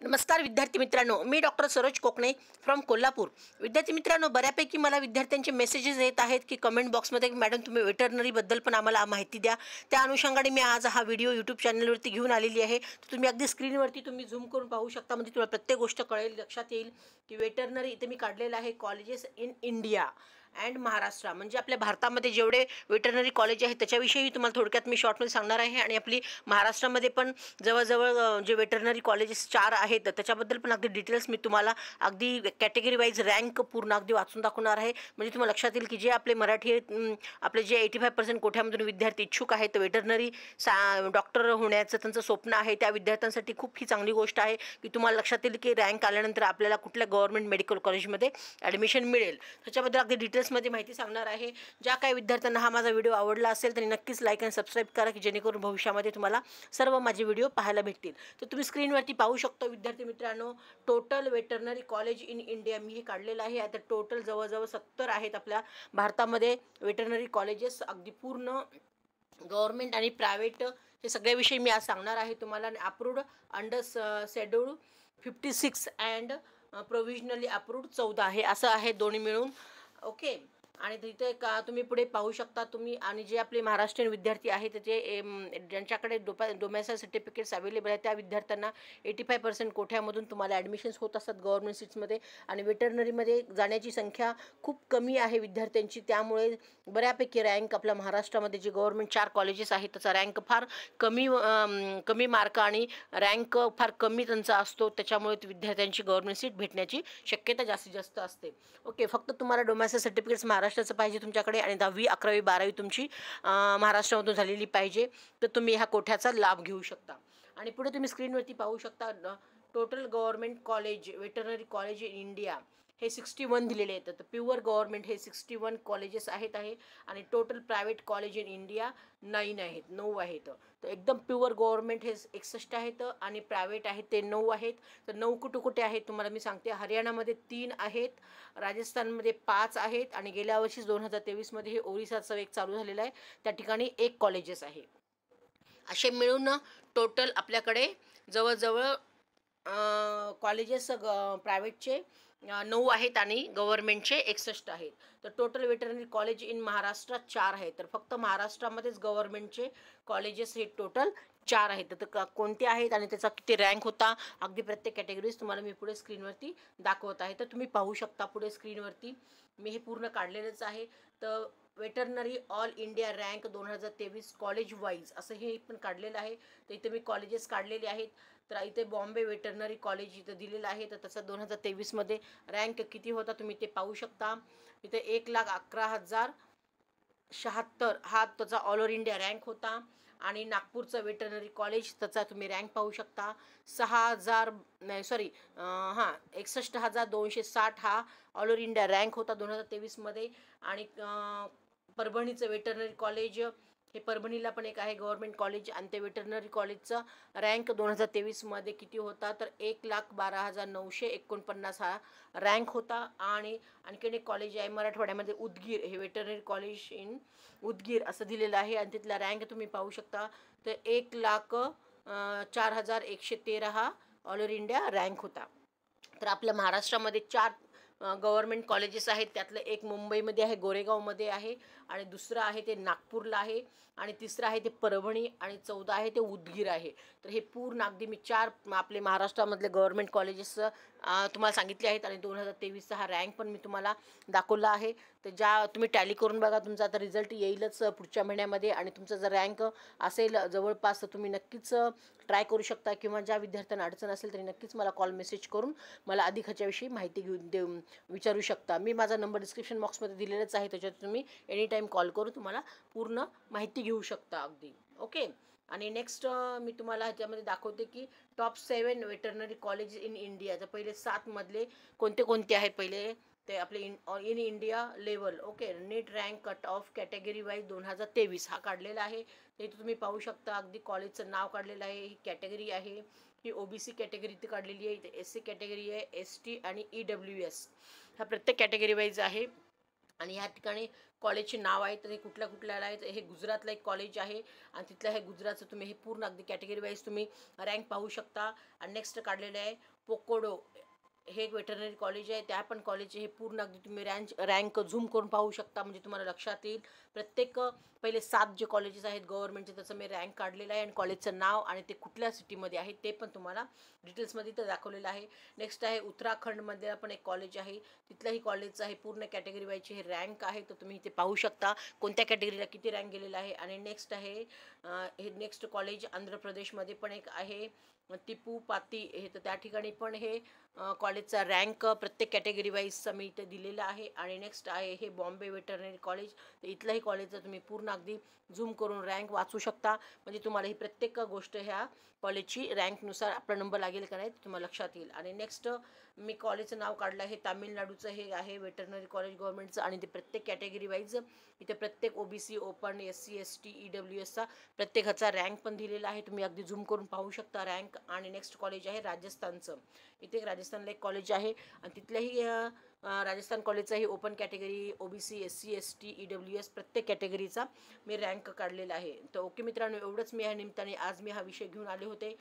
नमस्कार विद्यार्थी मित्रांनो, मी डॉक्टर सरोज कोकणे फ्रॉम कोल्हापूर. विद्यार्थी मित्रांनो, बऱ्यापैकी मला विद्यार्थ्यांचे मेसेजेस येत आहेत की कमेंट बॉक्समध्ये मॅडम तुम्ही वेटरनरीबद्दल पण आम्हाला माहिती द्या. त्या अनुषंगाने मी आज हा व्हिडिओ यूट्यूब चॅनलवरती घेऊन आलेली आहे. तुम्ही अगदी स्क्रीनवरती तुम्ही झूम करून पाहू शकता, म्हणजे तुम्हाला प्रत्येक गोष्ट कळेल, लक्षात येईल की वेटरनरी इथे मी काढलेलं आहे colleges in India and Maharashtra. म्हणजे आपल्या भारतामध्ये जेवढे वेटरनरी कॉलेज आहेत त्याच्याविषयी तुम्हाला थोडक्यात मी शॉर्टमध्ये सांगणार आहे. आणि आपली महाराष्ट्रामध्ये पण जवळजवळ जे वेटरनरी कॉलेजेस 4 आहेत त्याच्याबद्दल पण अगदी डिटेल्स मी तुम्हाला अगदी कॅटेगरी वाईज रँक पूर्ण अगदी वाचून दाखवणार आहे. म्हणजे तुम्हाला लक्षात येईल की जे आपले मराठी आपले जे 85% कोठ्यामधून विद्यार्थी इच्छुक आहेत वेटरनरी डॉक्टर होण्याचं त्यांचं स्वप्न आहे, त्या विद्यार्थ्यांसाठी खूप ही चांगली गोष्ट आहे की तुम्हाला लक्षात येईल की रँक आल्यानंतर आपल्याला कुठल्या गव्हर्नमेंट मेडिकल कॉलेजमध्ये ॲडमिशन मिळेल. त्याच्याबद्दल अगदी डिटेल्समध्ये माहिती सांगणार आहे. ज्या काही विद्यार्थ्यांना हा माझा व्हिडिओ आवडला असेल त्यांनी नक्कीच लाईक आणि सबस्क्राईब करा की जेणेकरून भविष्यामध्ये तुम्हाला सर्व माझे व्हिडिओ पाहायला भेटतील. तर तुम्ही स्क्रीनवरती पाहू शकतो विद्यार्थी मित्रांनो, total veterinary college in India मी हे काढलेलं आहे. आता टोटल जवळजवळ 70 आहेत आपल्या भारतामध्ये वेटरनरी कॉलेजेस, अगदी पूर्ण गव्हर्नमेंट आणि प्रायव्हेट, हे सगळ्याविषयी मी आज सांगणार आहे तुम्हाला. Approved under schedule 56 and प्रोव्हिजनली approved 14 आहे, असं आहे दोन्ही मिळून. ओके. आणि तिथे तुम्ही पुढे पाहू शकता तुम्ही. आणि जे आपले महाराष्ट्रीयन विद्यार्थी आहेत जे ज्यांच्याकडे डोमॅसाईल सर्टिफिकेट्स अवेलेबल आहेत त्या विद्यार्थ्यांना 85% कोठ्यामधून तुम्हाला ॲडमिशन्स होत असतात गव्हर्नमेंट सीट्समध्ये. आणि वेटरनरीमध्ये जाण्याची संख्या खूप कमी आहे विद्यार्थ्यांची, त्यामुळे बऱ्यापैकी रँक आपल्या महाराष्ट्रामध्ये जे गव्हर्नमेंट 4 कॉलेजेस आहेत त्याचा रँक फार कमी मार्क आणि रँक फार कमी त्यांचा असतो, त्याच्यामुळे विद्यार्थ्यांची गव्हर्नमेंट सीट भेटण्याची शक्यता जास्तीत जास्त असते. ओके. फक्त तुम्हाला डोमॅसाईल सर्टिफिकेट्स महाराष्ट्राचं पाहिजे तुमच्याकडे आणि 10वी 11वी 12वी तुमची महाराष्ट्रामधून झालेली पाहिजे, तर तुम्ही ह्या कोठ्याचा लाभ घेऊ शकता. आणि पुढे तुम्ही स्क्रीनवरती पाहू शकता total government college veterinary college in India हे 61 दिलेले आहेत. तर प्युअर गव्हर्नमेंट हे 61 कॉलेजेस आहेत आणि total private college in India 9 आहेत. तर एकदम प्युअर गव्हर्नमेंट हे 61 आहेत आणि प्रायव्हेट आहेत ते 9 आहेत. तर 9 कुठे आहेत तुम्हाला मी सांगते. हरियाणामध्ये 3 आहेत, राजस्थानमध्ये 5 आहेत आणि गेल्या वर्षी 2023मध्ये हे ओरिसाचं एक चालू झालेलं आहे, त्या ठिकाणी 1 कॉलेजेस आहे. असे मिळून टोटल आपल्याकडे जवळजवळ कॉलेजेस प्रायव्हेटचे 9 आहेत आणि गव्हर्नमेंटचे 61 आहेत. तर total veterinary college in Maharashtra 4 आहेत. तर फक्त महाराष्ट्रामध्येच गव्हर्नमेंटचे कॉलेजेस हे टोटल 4 आहेत. तर कोणते आहेत आणि त्याचा किती रँक होता अगदी प्रत्येक कॅटेगरीज तुम्हाला मी पुढे स्क्रीनवरती दाखवत आहे. तर तुम्ही पाहू शकता पुढे स्क्रीनवरती मी हे पूर्ण काढलेलंच आहे. तर veterinary all India rank 2023 college wise असं हे पण काढलेलं आहे. तर इथे मी कॉलेजेस काढलेले आहेत. तर इथे बॉम्बे वेटरनरी कॉलेज इथं दिलेलं आहे. तर त्याचा 2023मध्ये रँक किती होता तुम्ही ते पाहू शकता. इथे 1,11,076 हा त्याचा ऑल ओव्हर इंडिया रँक होता. आणि नागपूरचं वेटरनरी कॉलेज त्याचा तुम्ही रँक पाहू शकता 61,260 हा ऑल ओव्हर इंडिया रँक होता 2023मध्ये. आणि परभणीचं वेटरनरी कॉलेज हे परभणीला पण एक आहे गव्हर्नमेंट कॉलेज आणि ते वेटरनरी कॉलेजचा रँक 2023मध्ये किती होता तर 1,12,949 हा रँक होता. आणि आणखीन एक कॉलेज आहे मराठवाड्यामध्ये उदगीर, हे वेटरनरी कॉलेज इन उदगीर असं दिलेलं आहे आणि तिथला रँक तुम्ही पाहू शकता. तर 1,04,113 हा ऑल ओव्हर इंडिया रँक होता. तर आपल्या महाराष्ट्रामध्ये 4 गव्हर्नमेंट कॉलेजेस आहेत. त्यातलं एक मुंबईमध्ये आहे, गोरेगावमध्ये आहे, आणि दुसरं आहे ते नागपूरला आहे, आणि तिसरं आहे ते परभणी, आणि 14 आहे ते उदगीर आहे. तर हे पूर्ण अगदी मी 4 आपले महाराष्ट्रामधले गव्हर्नमेंट कॉलेजेस तुम्हाला सांगितले आहेत. आणि 2023चा हा रँक पण मी तुम्हाला दाखवला आहे. तर ज्या तुम्ही टॅली करून बघा, तुमचा आता रिझल्ट येईलच पुढच्या महिन्यामध्ये. आणि तुमचा जर रँक असेल जवळपास तर तुम्ही नक्कीच ट्राय करू शकता, किंवा ज्या विद्यार्थ्यांना अडचण असेल तरी नक्कीच मला कॉल मेसेज करून मला अधिक ह्याच्याविषयी माहिती विचारू शकता. मी माझा नंबर डिस्क्रिप्शन बॉक्समध्ये दिलेलाच आहे, त्याच्यात तुम्ही एनी टाईम कॉल करून तुम्हाला पूर्ण माहिती घेऊ शकता अगदी. ओके. आणि नेक्स्ट मी तुम्हाला ह्याच्यामध्ये दाखवते की top 7 veterinary college in India. तर पहिले 7 मधले कोणते आहेत पहिले ते आपले in India level. Okay. NEET rank cut off category wise 2023 हा काढलेला आहे. ते तुम्ही पाहू शकता. अगदी कॉलेजचं नाव काढलेलं आहे, ही कॅटेगरी आहे, ही OBC कॅटेगरी इथे काढलेली आहे, SC कॅटेगरी आहे, ST आणि EWS ह्या प्रत्येक कॅटेगरी वाईज आहे. आणि ह्या ठिकाणी कॉलेजचे नाव आहे, तर हे कुठल्या कुठल्याला आहे. हे गुजरातला एक कॉलेज आहे आणि तिथलं हे गुजरातचं तुम्ही हे पूर्ण अगदी कॅटेगरी वाईज तुम्ही रँक पाहू शकता. आणि नेक्स्ट काढलेलं आहे पोकोडो, हे एक वेटरनरी कॉलेज आहे. त्या पण कॉलेजचे हे पूर्ण अगदी तुम्ही रँक झूम करून पाहू शकता, म्हणजे तुम्हाला लक्षात येईल. प्रत्येक पहिले 7 जे कॉलेजेस आहेत गव्हर्नमेंटचे त्याचं मी रँक काढलेलं आहे आणि कॉलेजचं नाव आणि ते कुठल्या सिटीमध्ये आहे ते पण तुम्हाला डिटेल्समध्ये इथं दाखवलेलं आहे. नेक्स्ट आहे उत्तराखंडमध्ये पण एक कॉलेज आहे, तिथल्याही कॉलेजचं आहे पूर्ण कॅटेगरी वाईजचे हे रँक आहे, तर तुम्ही इथे पाहू शकता कोणत्या कॅटेगरीला किती रँक गेलेला आहे. आणि नेक्स्ट आहे हे नेक्स्ट कॉलेज आंध्र प्रदेशमध्ये पण एक आहे टिपू पाती हे, तर त्या ठिकाणी पण हे कॉलेजचा रँक प्रत्येक कॅटेगरी वाईजचा मी इथे दिलेला आहे. आणि नेक्स्ट आहे हे बॉम्बे वेटरनरी कॉलेज, तर इथलंही कॉलेजचं तुम्ही पूर्ण अगदी झूम करून रँक वाचू शकता, म्हणजे तुम्हाला ही प्रत्येक गोष्ट ह्या कॉलेजची रँकनुसार आपला नंबर लागेल का नाही तुम्हाला लक्षात येईल. आणि नेक्स्ट मी कॉलेजचं नाव काढलं आहे तामिळनाडूचं हे आहे वेटरनरी कॉलेज गव्हर्नमेंटचं, आणि ते प्रत्येक कॅटेगरी वाईज इथे प्रत्येक OBC ओपन SC ST EWSचा प्रत्येकाचा रँक पण दिलेला आहे, तुम्ही अगदी झूम करून पाहू शकता रँक. आणि नेक्स्ट कॉलेज आहे राजस्थानचं, इथे एक राजस्थानला एक कॉलेज आहे आणि तिथल्याही राजस्थान कॉलेजचाही open category OBC SC ST EWS प्रत्येक कॅटेगरीचा मी रँक काढलेला आहे. तर ओके मित्रांनो, एवढंच मी ह्या निमित्ताने आज मी हा विषय घेऊन आले होते.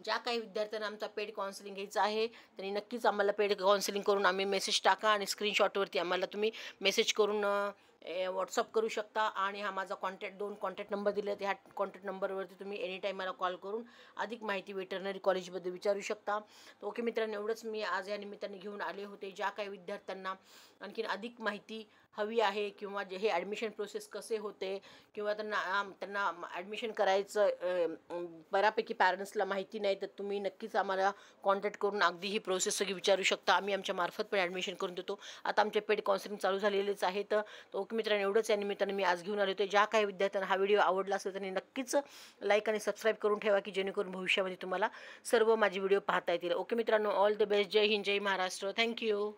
ज्या काही विद्यार्थ्यांना आमचा पेड काउन्सिलिंग घ्यायचं आहे त्यांनी नक्कीच आम्हाला पेड काउन्सिलिंग करून आम्ही मेसेज टाका आणि स्क्रीनशॉटवरती आम्हाला तुम्ही मेसेज करून व्हॉट्सअप करू शकता. आणि हा माझा दोन कॉन्टॅक्ट नंबर दिले, ह्या कॉन्टॅक्ट नंबरवरती तुम्ही एनी टाईम मला कॉल करून अधिक माहिती वेटरनरी कॉलेजबद्दल विचारू शकता. तर ओके मित्रांनो, एवढंच मी आज या निमित्ताने घेऊन आले होते. ज्या काही विद्यार्थ्यांना आणखीन अधिक माहिती हवी आहे किंवा जे हे ॲडमिशन प्रोसेस कसे होते किंवा त्यांना ॲडमिशन करायचं बऱ्यापैकी पॅरेंट्सला माहिती नाही, तर तुम्ही नक्कीच आम्हाला कॉन्टॅक्ट करून अगदी ही प्रोसेस सगळी विचारू शकता. आम्ही आमच्या मार्फत पण ॲडमिशन करून देतो. आता आमचे पेड काउन्सिलिंग चालू झालेलेच आहे. तर ओके मित्रांनो, एवढंच या निमित्ताने मी आज घेऊन आले होते. ज्या काही विद्यार्थ्यांना हा व्हिडिओ आवडला असेल त्यांनी नक्कीच लाईक आणि सबस्क्राईब करून ठेवा, की जेणेकरून भविष्यामध्ये तुम्हाला सर्व माझे व्हिडिओ पाहता येतील. ओके मित्रांनो, ऑल द बेस्ट. जय हिंद, जय महाराष्ट्र. थँक्यू.